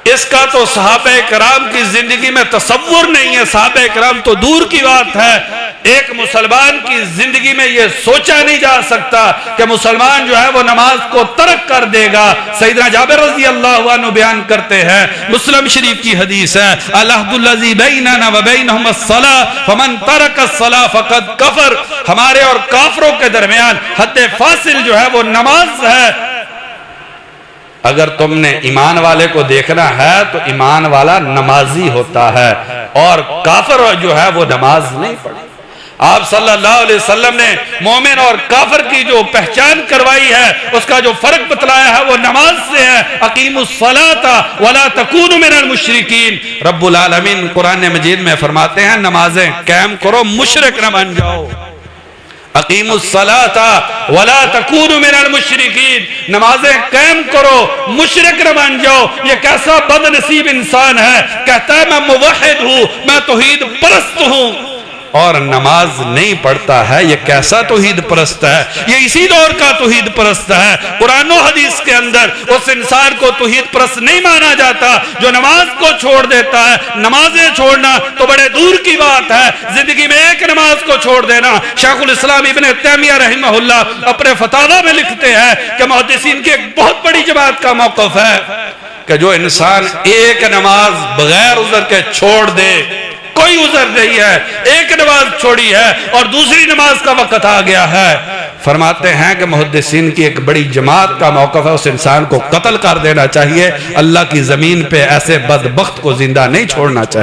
اس کا تو صحابہ کرام کی زندگی میں تصور نہیں ہے، صحابہ کرام تو دور کی بات ہے، ایک مسلمان کی زندگی میں یہ سوچا نہیں جا سکتا کہ مسلمان جو ہے وہ نماز کو ترک کر دے گا۔ سیدنا جابر رضی اللہ عنہ بیان کرتے ہیں، مسلم شریف کی حدیث ہے، العہد الذی بیننا وبینہم الصلاۃ فمن ترک الصلاۃ فقد کفر، ہمارے اور کافروں کے درمیان حد فاصل جو ہے وہ نماز ہے۔ اگر تم نے ایمان والے کو دیکھنا ہے تو ایمان والا نمازی ہوتا ہے، اور کافر جو ہے وہ نماز نہیں پڑھے۔ آپ صلی اللہ علیہ وسلم نے مومن اور کافر کی جو پہچان کروائی ہے، اس کا جو فرق بتلایا ہے وہ نماز سے ہے۔ اقیموا الصلاۃ ولا تکونوا من المشرکین، رب العالمین قرآن مجید میں فرماتے ہیں نمازیں قائم کرو، مشرک نہ بن جاؤ۔ اقیموا الصلاۃ ولا تکونوا من المشرکین، نمازیں قائم کرو، مشرک نہ بن جاؤ۔ یہ کیسا بد نصیب انسان ہے، کہتا ہے میں موحد ہوں، میں توحید پرست ہوں، اور نماز نہیں پڑھتا ہے۔ یہ کیسا توحید پرست ہے، یہ اسی دور کا توحید پرست ہے۔ قرآن و حدیث کے اندر اس انسان کو توحید پرست نہیں مانا جاتا جو نماز کو چھوڑ دیتا ہے۔ نمازیں چھوڑنا تو بڑے دور کی بات ہے، زندگی میں ایک نماز کو چھوڑ دینا۔ شیخ الاسلام ابن تیمیہ رحمہ اللہ اپنے فتاوی میں لکھتے ہیں کہ محدثین کی ایک بہت بڑی جماعت کا موقف ہے کہ جو انسان ایک نماز بغیر عذر کے چھوڑ دے، کوئی عذر نہیں ہے، ایک نماز چھوڑی ہے اور دوسری نماز کا وقت آ گیا ہے، فرماتے ہیں کہ محدثین کی ایک بڑی جماعت کا موقف ہے، اس انسان کو قتل کر دینا چاہیے۔ اللہ کی زمین پہ ایسے بدبخت کو زندہ نہیں چھوڑنا چاہیے۔